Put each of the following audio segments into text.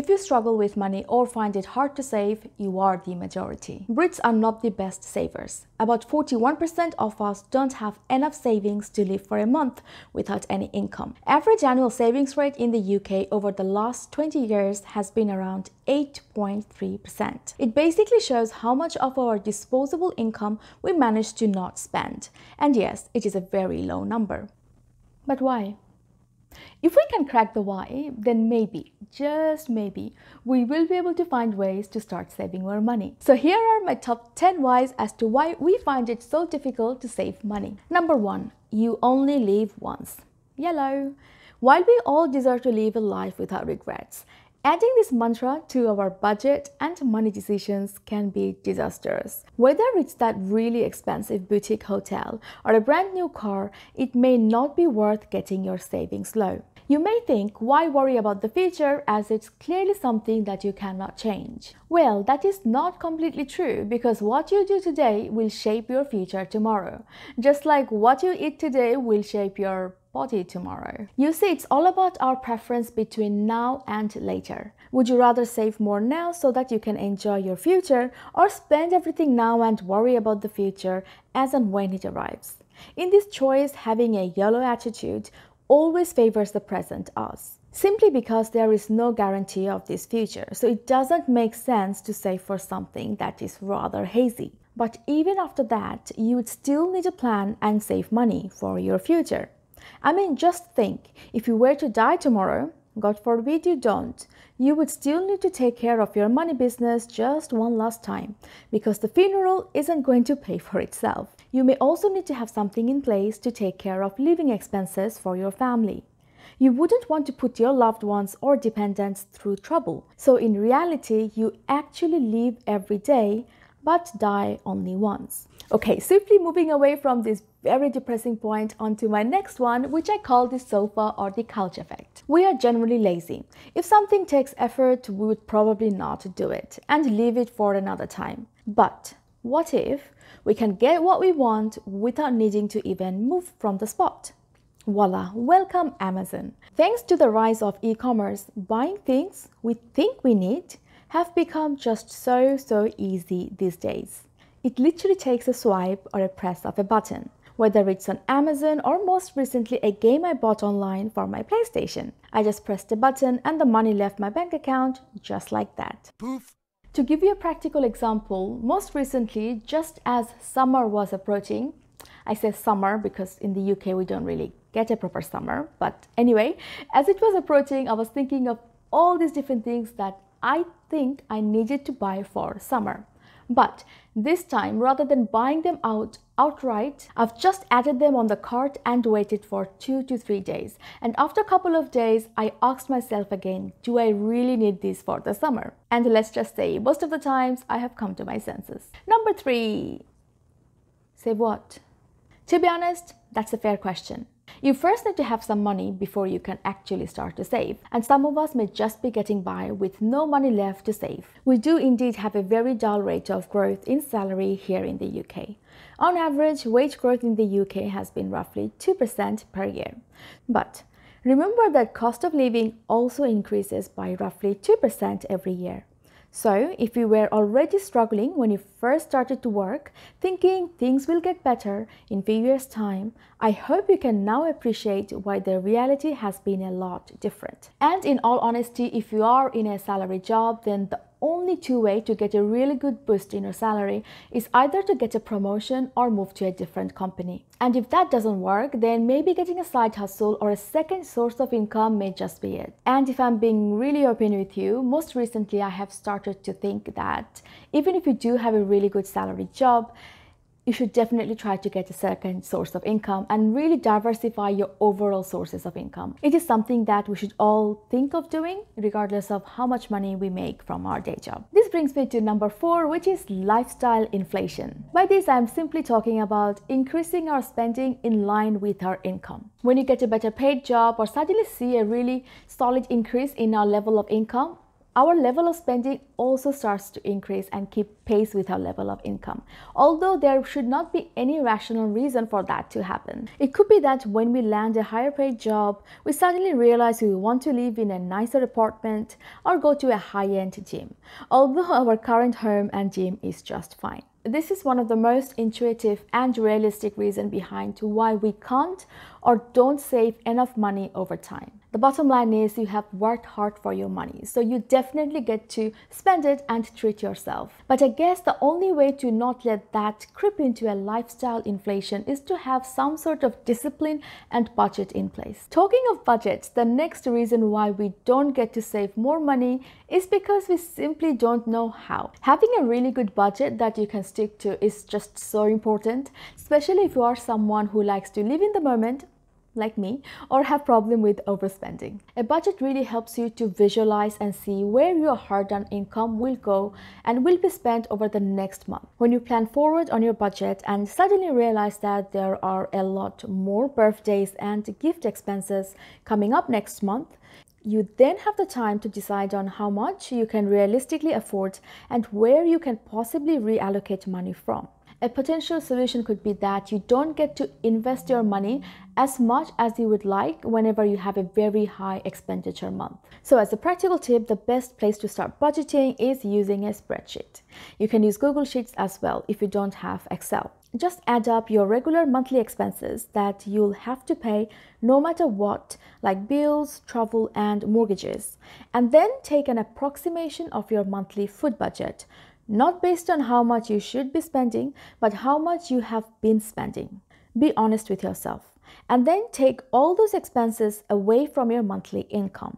if you struggle with money or find it hard to save, you are the majority. Brits are not the best savers. About 41% of us don't have enough savings to live for a month without any income. Average annual savings rate in the UK over the last 20 years has been around 8.3%. It basically shows how much of our disposable income we manage to not spend. And yes, it is a very low number. But why? If we can crack the why, then maybe, just maybe, we will be able to find ways to start saving more money. So here are my top 10 whys as to why we find it so difficult to save money. Number 1, you only live once. Yellow. While we all deserve to live a life without regrets, adding this mantra to our budget and money decisions can be disastrous. Whether it's that really expensive boutique hotel or a brand new car, it may not be worth getting your savings low. You may think, why worry about the future as it's clearly something that you cannot change? Well, that is not completely true, because what you do today will shape your future tomorrow. Just like what you eat today will shape your body tomorrow. You see, it's all about our preference between now and later. Would you rather save more now so that you can enjoy your future, or spend everything now and worry about the future as and when it arrives? In this choice, having a YOLO attitude always favors the present us, simply because there is no guarantee of this future, so it doesn't make sense to save for something that is rather hazy. But even after that, you would still need a plan and save money for your future. I mean, just think, if you were to die tomorrow, God forbid you don't, you would still need to take care of your money business just one last time, because the funeral isn't going to pay for itself. You may also need to have something in place to take care of living expenses for your family. You wouldn't want to put your loved ones or dependents through trouble. So in reality, you actually live every day, but die only once. Okay, swiftly moving away from this very depressing point onto my next one, which I call the sofa or the couch effect. We are generally lazy. If something takes effort, we would probably not do it and leave it for another time. But what if we can get what we want without needing to even move from the spot? Voila, welcome Amazon. Thanks to the rise of e-commerce, buying things we think we need have become just so easy these days. It literally takes a swipe or a press of a button, whether it's on Amazon or most recently a game I bought online for my PlayStation. I just pressed a button and the money left my bank account just like that. Poof! To give you a practical example, most recently, just as summer was approaching, I say summer because in the UK we don't really get a proper summer, but anyway, as it was approaching, I was thinking of all these different things that I think I needed to buy for summer. But this time, rather than buying them outright, I've just added them on the cart and waited for 2 to 3 days. And after a couple of days, I asked myself again, do I really need this for the summer? And let's just say, most of the times, I have come to my senses. Number 3. Save what? To be honest, that's a fair question. You first need to have some money before you can actually start to save, and some of us may just be getting by with no money left to save. We do indeed have a very dull rate of growth in salary here in the UK. On average, wage growth in the UK has been roughly 2% per year. But remember that cost of living also increases by roughly 2% every year. So, if you were already struggling when you first started to work, thinking things will get better in a few years' time, I hope you can now appreciate why the reality has been a lot different. And in all honesty, if you are in a salary job, then the only two ways to get a really good boost in your salary is either to get a promotion or move to a different company. And if that doesn't work, then maybe getting a side hustle or a second source of income may just be it. And if I'm being really open with you, most recently I have started to think that even if you do have a really good salary job, you should definitely try to get a second source of income and really diversify your overall sources of income. It is something that we should all think of doing regardless of how much money we make from our day job. This brings me to number 4, which is lifestyle inflation. By this, I'm simply talking about increasing our spending in line with our income. When you get a better paid job or suddenly see a really solid increase in our level of income, our level of spending also starts to increase and keep pace with our level of income. Although there should not be any rational reason for that to happen. It could be that when we land a higher paid job, we suddenly realize we want to live in a nicer apartment or go to a high-end gym, although our current home and gym is just fine. This is one of the most intuitive and realistic reasons behind why we can't or don't save enough money over time. The bottom line is you have worked hard for your money, so you definitely get to spend it and treat yourself. But I guess the only way to not let that creep into a lifestyle inflation is to have some sort of discipline and budget in place. Talking of budgets, the next reason why we don't get to save more money is because we simply don't know how. Having a really good budget that you can stick to is just so important, especially if you are someone who likes to live in the moment, like me, or have problem with overspending. A budget really helps you to visualize and see where your hard-earned income will go and will be spent over the next month. When you plan forward on your budget and suddenly realize that there are a lot more birthdays and gift expenses coming up next month, you then have the time to decide on how much you can realistically afford and where you can possibly reallocate money from. A potential solution could be that you don't get to invest your money as much as you would like whenever you have a very high expenditure month. So as a practical tip, the best place to start budgeting is using a spreadsheet. You can use Google Sheets as well if you don't have Excel. Just add up your regular monthly expenses that you'll have to pay no matter what, like bills, travel, and mortgages, and then take an approximation of your monthly food budget. Not based on how much you should be spending, but how much you have been spending. Be honest with yourself, and then take all those expenses away from your monthly income.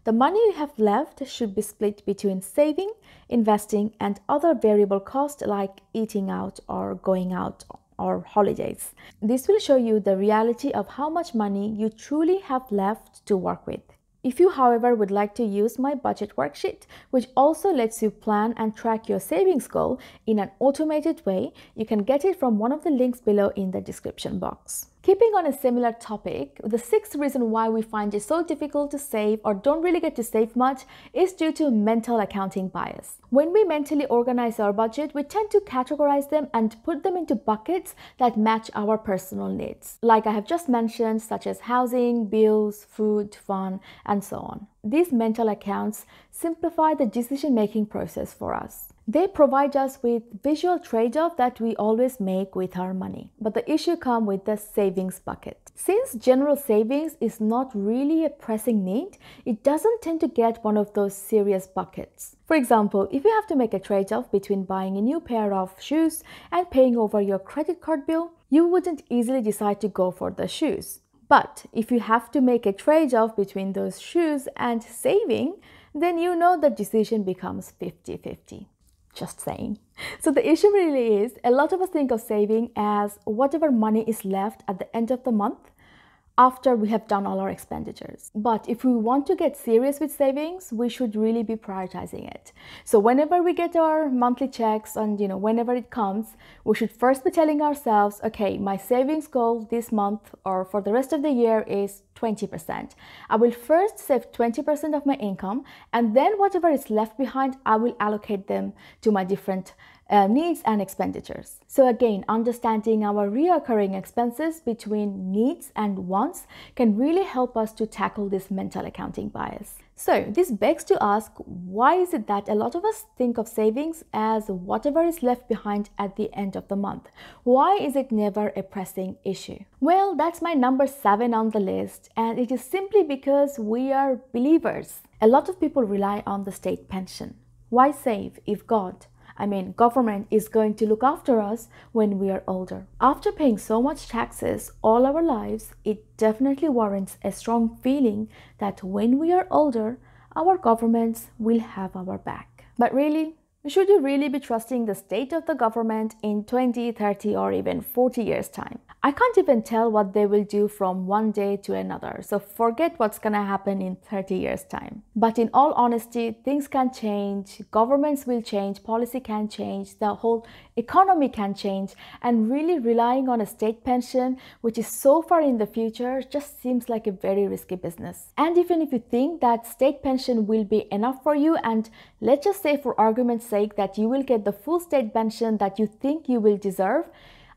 The money you have left should be split between saving, investing, and other variable costs like eating out or going out or holidays. This will show you the reality of how much money you truly have left to work with. If you, however, would like to use my budget worksheet, which also lets you plan and track your savings goal in an automated way, you can get it from one of the links below in the description box. Keeping on a similar topic, the sixth reason why we find it so difficult to save or don't really get to save much is due to mental accounting bias. When we mentally organize our budget, we tend to categorize them and put them into buckets that match our personal needs, like I have just mentioned, such as housing, bills, food, fun, and so on. These mental accounts simplify the decision-making process for us. They provide us with visual trade-off that we always make with our money. But the issue comes with the savings bucket. Since general savings is not really a pressing need, it doesn't tend to get one of those serious buckets. For example, if you have to make a trade-off between buying a new pair of shoes and paying over your credit card bill, you wouldn't easily decide to go for the shoes. But if you have to make a trade-off between those shoes and saving, then you know the decision becomes 50-50. Just saying. So the issue really is, a lot of us think of saving as whatever money is left at the end of the month after we have done all our expenditures. But if we want to get serious with savings, we should really be prioritizing it. So whenever we get our monthly checks and whenever it comes, we should first be telling ourselves, okay, my savings goal this month or for the rest of the year is 20%. I will first save 20% of my income, and then whatever is left behind, I will allocate them to my different needs and expenditures. So again, understanding our recurring expenses between needs and wants can really help us to tackle this mental accounting bias. So this begs to ask, why is it that a lot of us think of savings as whatever is left behind at the end of the month? Why is it never a pressing issue? Well, that's my number 7 on the list, and it is simply because we are believers. A lot of people rely on the state pension. Why save if government is going to look after us when we are older? After paying so much taxes all our lives, it definitely warrants a strong feeling that when we are older, our governments will have our back. But really, Should you really be trusting the state of the government in 20, 30, or even 40 years' time? I can't even tell what they will do from one day to another, so forget what's gonna happen in 30 years' time. But in all honesty, things can change, governments will change, policy can change, the whole economy can change, and really relying on a state pension, which is so far in the future, just seems like a very risky business. And even if you think that state pension will be enough for you, and let's just say for argument's sake that you will get the full state pension that you think you will deserve,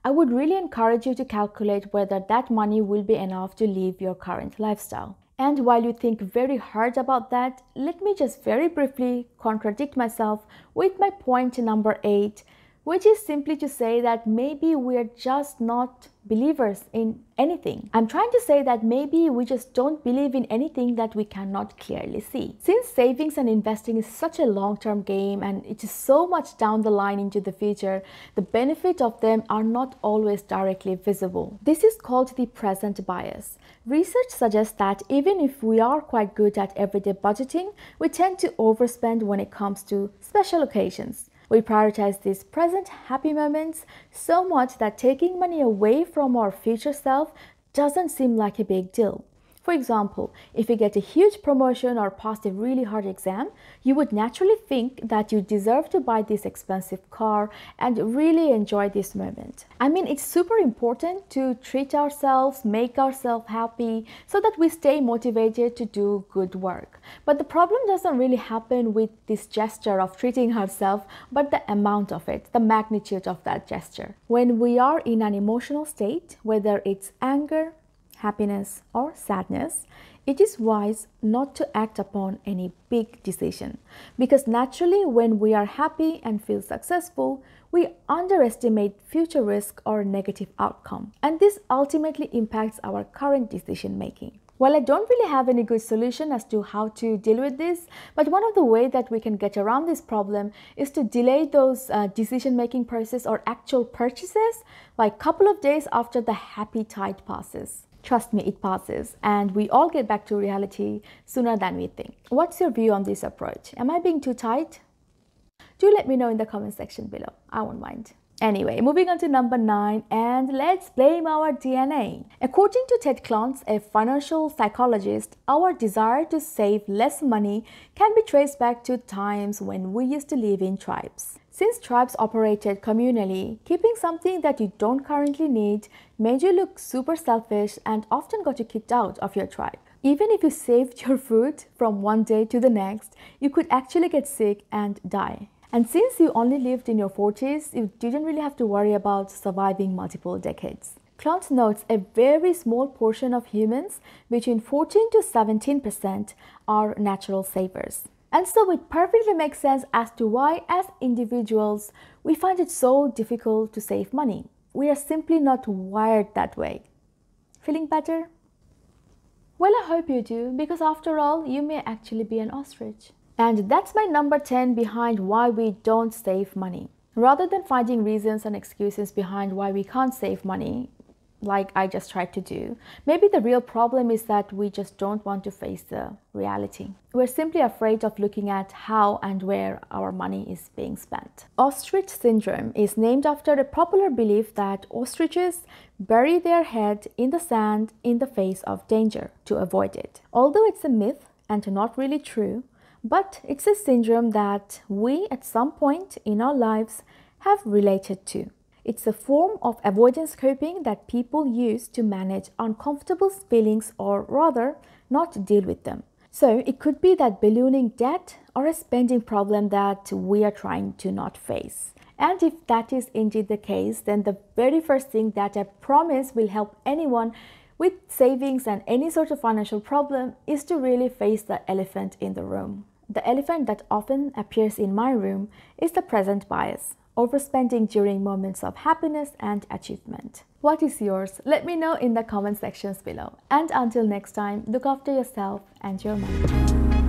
I would really encourage you to calculate whether that money will be enough to live your current lifestyle. And while you think very hard about that, let me just very briefly contradict myself with my point number 8, which is simply to say that maybe we're just not believers in anything. I'm trying to say that maybe we just don't believe in anything that we cannot clearly see. Since savings and investing is such a long-term game and it is so much down the line into the future, the benefits of them are not always directly visible. This is called the present bias. Research suggests that even if we are quite good at everyday budgeting, we tend to overspend when it comes to special occasions. We prioritize these present happy moments so much that taking money away from our future self doesn't seem like a big deal. For example, if you get a huge promotion or pass a really hard exam, you would naturally think that you deserve to buy this expensive car and really enjoy this moment. I mean, it's super important to treat ourselves, make ourselves happy so that we stay motivated to do good work. But the problem doesn't really happen with this gesture of treating ourselves, but the amount of it, the magnitude of that gesture. When we are in an emotional state, whether it's anger, happiness, or sadness, it is wise not to act upon any big decision. Because naturally, when we are happy and feel successful, we underestimate future risk or negative outcome. And this ultimately impacts our current decision making. Well, I don't really have any good solution as to how to deal with this, but one of the ways that we can get around this problem is to delay those decision-making process or actual purchases like a couple of days after the happy tide passes. Trust me, it passes, and we all get back to reality sooner than we think. What's your view on this approach? Am I being too tight? Do let me know in the comment section below. I won't mind. Anyway, moving on to number 9, and let's blame our DNA. According to Ted Clontz, a financial psychologist, our desire to save less money can be traced back to times when we used to live in tribes. Since tribes operated communally, keeping something that you don't currently need made you look super selfish and often got you kicked out of your tribe. Even if you saved your food from one day to the next, you could actually get sick and die. And since you only lived in your 40s, you didn't really have to worry about surviving multiple decades. Clontz notes a very small portion of humans, between 14 to 17%, are natural savers. And so it perfectly makes sense as to why, as individuals, we find it so difficult to save money. We are simply not wired that way. Feeling better? Well, I hope you do, because after all, you may actually be an ostrich. And that's my number 10 behind why we don't save money. Rather than finding reasons and excuses behind why we can't save money, like I just tried to do, maybe the real problem is that we just don't want to face the reality. We're simply afraid of looking at how and where our money is being spent. Ostrich syndrome is named after a popular belief that ostriches bury their head in the sand in the face of danger to avoid it. Although it's a myth and not really true, but it's a syndrome that we at some point in our lives have related to. It's a form of avoidance coping that people use to manage uncomfortable feelings, or rather, not deal with them. So it could be that ballooning debt or a spending problem that we are trying to not face. And if that is indeed the case, then the very first thing that I promise will help anyone with savings and any sort of financial problem is to really face the elephant in the room. The elephant that often appears in my room is the present bias. Overspending during moments of happiness and achievement. What is yours? Let me know in the comment sections below. And until next time, look after yourself and your money.